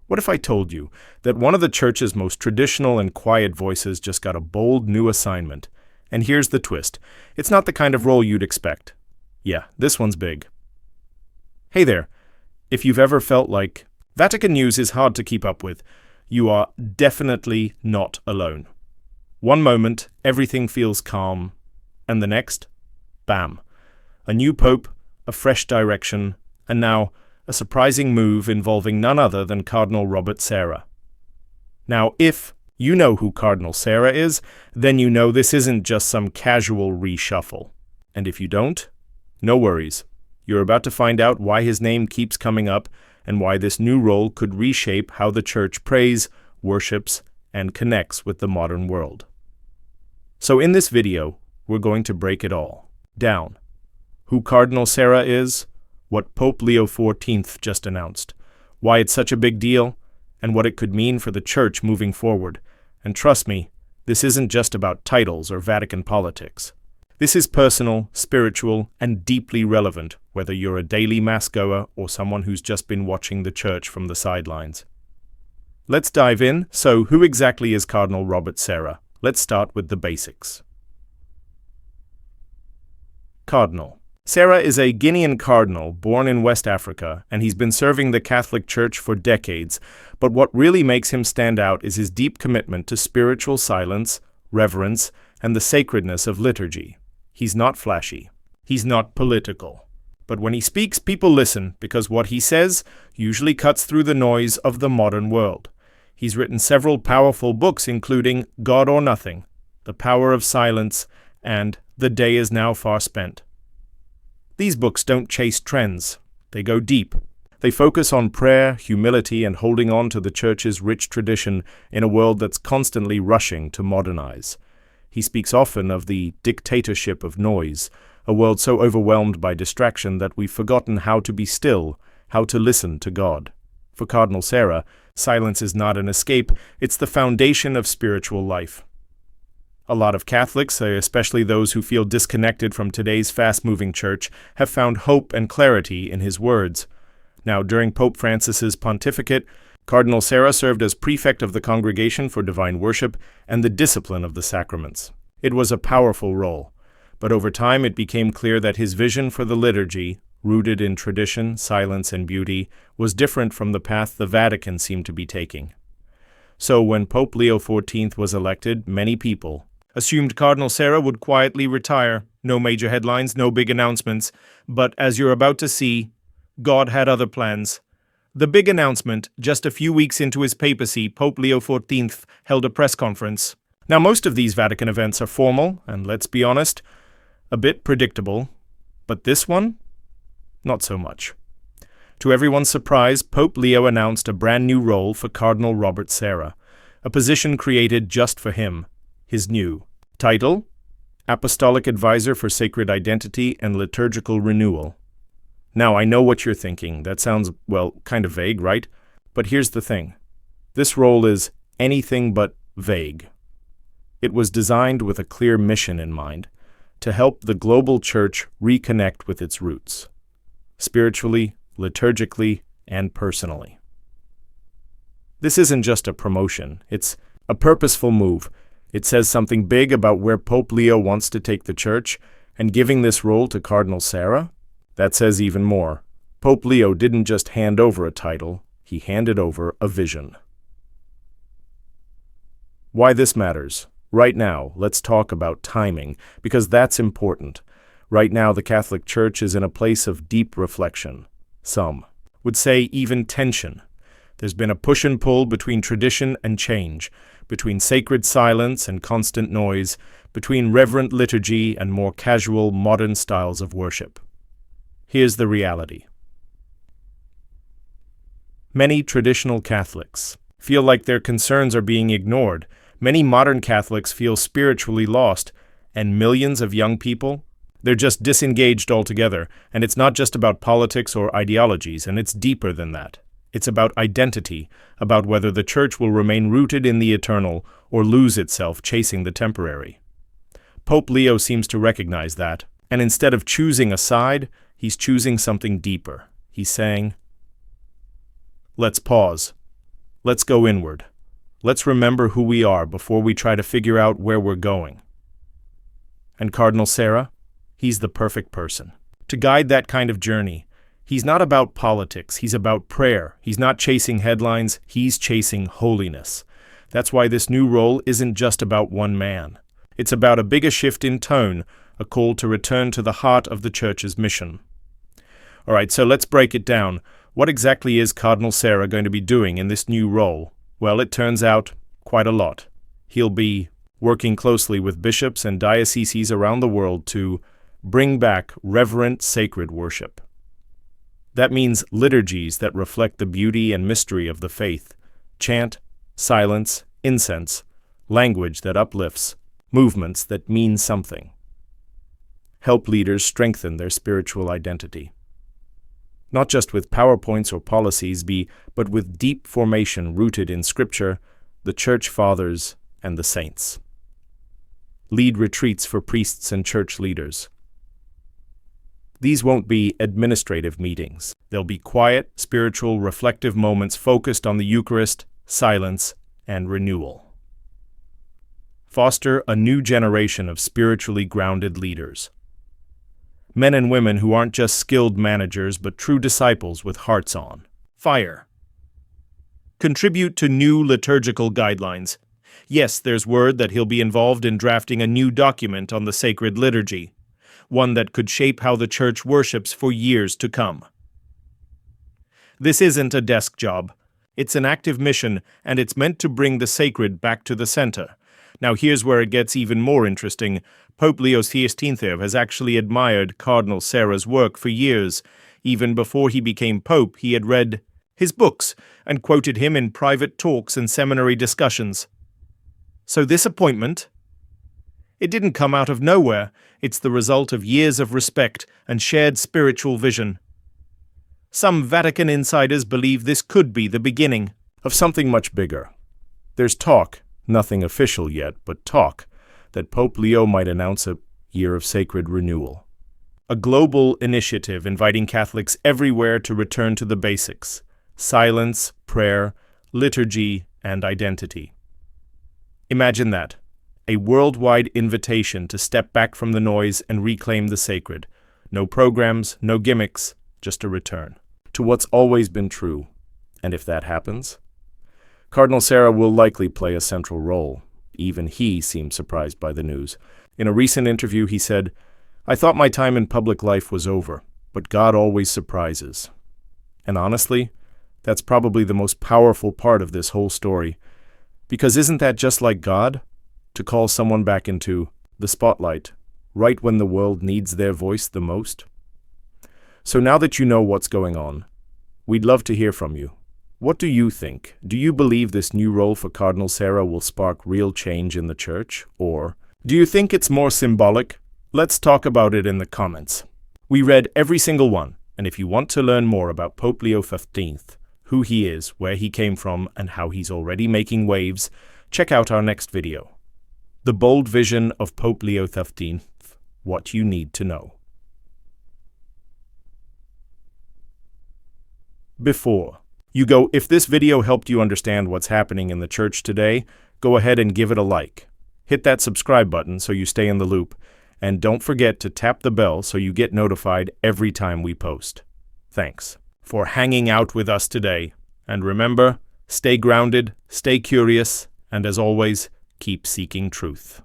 What if I told you that one of the Church's most traditional and quiet voices just got a bold new assignment? And here's the twist. It's not the kind of role you'd expect. Yeah, this one's big. Hey there. If you've ever felt like Vatican news is hard to keep up with, you are definitely not alone. One moment, everything feels calm, and the next, bam. A new pope, a fresh direction, and now a surprising move involving none other than Cardinal Robert Sarah. Now, if you know who Cardinal Sarah is, then you know this isn't just some casual reshuffle. And if you don't, no worries. You're about to find out why his name keeps coming up and why this new role could reshape how the Church prays, worships, and connects with the modern world. So in this video, we're going to break it all down. Who Cardinal Sarah is, what Pope Leo XIV just announced, why it's such a big deal, and what it could mean for the Church moving forward. And trust me, this isn't just about titles or Vatican politics. This is personal, spiritual, and deeply relevant, whether you're a daily Mass goer or someone who's just been watching the Church from the sidelines. Let's dive in. So, who exactly is Cardinal Robert Sarah? Let's start with the basics. Cardinal Sarah is a Guinean cardinal born in West Africa, and he's been serving the Catholic Church for decades. But what really makes him stand out is his deep commitment to spiritual silence, reverence, and the sacredness of liturgy. He's not flashy. He's not political. But when he speaks, people listen because what he says usually cuts through the noise of the modern world. He's written several powerful books, including God or Nothing, The Power of Silence, and The Day is Now Far Spent. These books don't chase trends. They go deep. They focus on prayer, humility, and holding on to the Church's rich tradition in a world that's constantly rushing to modernize. He speaks often of the dictatorship of noise, a world so overwhelmed by distraction that we've forgotten how to be still, how to listen to God. For Cardinal Sarah, silence is not an escape, it's the foundation of spiritual life. A lot of Catholics, especially those who feel disconnected from today's fast-moving Church, have found hope and clarity in his words. Now, during Pope Francis's pontificate, Cardinal Sarah served as prefect of the Congregation for Divine Worship and the Discipline of the Sacraments. It was a powerful role, but over time it became clear that his vision for the liturgy, rooted in tradition, silence, and beauty, was different from the path the Vatican seemed to be taking. So when Pope Leo XIV was elected, many people assumed Cardinal Sarah would quietly retire. No major headlines, no big announcements. But as you're about to see, God had other plans. The big announcement, just a few weeks into his papacy, Pope Leo XIV held a press conference. Now, most of these Vatican events are formal, and let's be honest, a bit predictable. But this one? Not so much. To everyone's surprise, Pope Leo announced a brand new role for Cardinal Robert Sarah, a position created just for him. His new title, Apostolic Advisor for Sacred Identity and Liturgical Renewal. Now, I know what you're thinking. That sounds, well, kind of vague, right? But here's the thing. This role is anything but vague. It was designed with a clear mission in mind, to help the global Church reconnect with its roots, spiritually, liturgically, and personally. This isn't just a promotion. It's a purposeful move. It says something big about where Pope Leo wants to take the Church, and giving this role to Cardinal Sarah? That says even more. Pope Leo didn't just hand over a title, he handed over a vision. Why this matters? Right now, let's talk about timing, because that's important. Right now, the Catholic Church is in a place of deep reflection. Some would say even tension. There's been a push and pull between tradition and change, between sacred silence and constant noise, between reverent liturgy and more casual, modern styles of worship. Here's the reality. Many traditional Catholics feel like their concerns are being ignored. Many modern Catholics feel spiritually lost, and millions of young people, they're just disengaged altogether. And it's not just about politics or ideologies, and it's deeper than that. It's about identity, about whether the Church will remain rooted in the eternal or lose itself chasing the temporary. Pope Leo seems to recognize that, and instead of choosing a side, he's choosing something deeper. He's saying, let's pause. Let's go inward. Let's remember who we are before we try to figure out where we're going. And Cardinal Sarah? He's the perfect person to guide that kind of journey. He's not about politics, he's about prayer. He's not chasing headlines, he's chasing holiness. That's why this new role isn't just about one man. It's about a bigger shift in tone, a call to return to the heart of the Church's mission. All right, so let's break it down. What exactly is Cardinal Sarah going to be doing in this new role? Well, it turns out quite a lot. He'll be working closely with bishops and dioceses around the world to bring back reverent sacred worship. That means liturgies that reflect the beauty and mystery of the faith, chant, silence, incense, language that uplifts, movements that mean something. Help leaders strengthen their spiritual identity. Not just with PowerPoints or policies, but with deep formation rooted in Scripture, the Church Fathers, and the saints. Lead retreats for priests and church leaders. These won't be administrative meetings. They'll be quiet, spiritual, reflective moments focused on the Eucharist, silence, and renewal. Foster a new generation of spiritually grounded leaders. Men and women who aren't just skilled managers but true disciples with hearts on fire. Contribute to new liturgical guidelines. Yes, there's word that he'll be involved in drafting a new document on the sacred liturgy, one that could shape how the Church worships for years to come. This isn't a desk job. It's an active mission, and it's meant to bring the sacred back to the center. Now here's where it gets even more interesting. Pope Leo XIV has actually admired Cardinal Sarah's work for years. Even before he became Pope, he had read his books and quoted him in private talks and seminary discussions. So this appointment, it didn't come out of nowhere. It's the result of years of respect and shared spiritual vision. Some Vatican insiders believe this could be the beginning of something much bigger. There's talk, nothing official yet, but talk, that Pope Leo might announce a year of sacred renewal. A global initiative inviting Catholics everywhere to return to the basics: silence, prayer, liturgy, and identity. Imagine that. A worldwide invitation to step back from the noise and reclaim the sacred. No programs, no gimmicks, just a return to what's always been true. And if that happens, Cardinal Sarah will likely play a central role. Even he seemed surprised by the news. In a recent interview, he said, "I thought my time in public life was over, but God always surprises." And honestly, that's probably the most powerful part of this whole story. Because isn't that just like God? To call someone back into the spotlight, right when the world needs their voice the most? So now that you know what's going on, we'd love to hear from you. What do you think? Do you believe this new role for Cardinal Sarah will spark real change in the Church? Or do you think it's more symbolic? Let's talk about it in the comments. We read every single one, and if you want to learn more about Pope Leo XIV, who he is, where he came from, and how he's already making waves, check out our next video. The Bold Vision of Pope Leo XIV, What You Need to Know. Before you go, if this video helped you understand what's happening in the Church today, go ahead and give it a like. Hit that subscribe button so you stay in the loop, and don't forget to tap the bell so you get notified every time we post. Thanks for hanging out with us today, and remember, stay grounded, stay curious, and as always, keep seeking truth.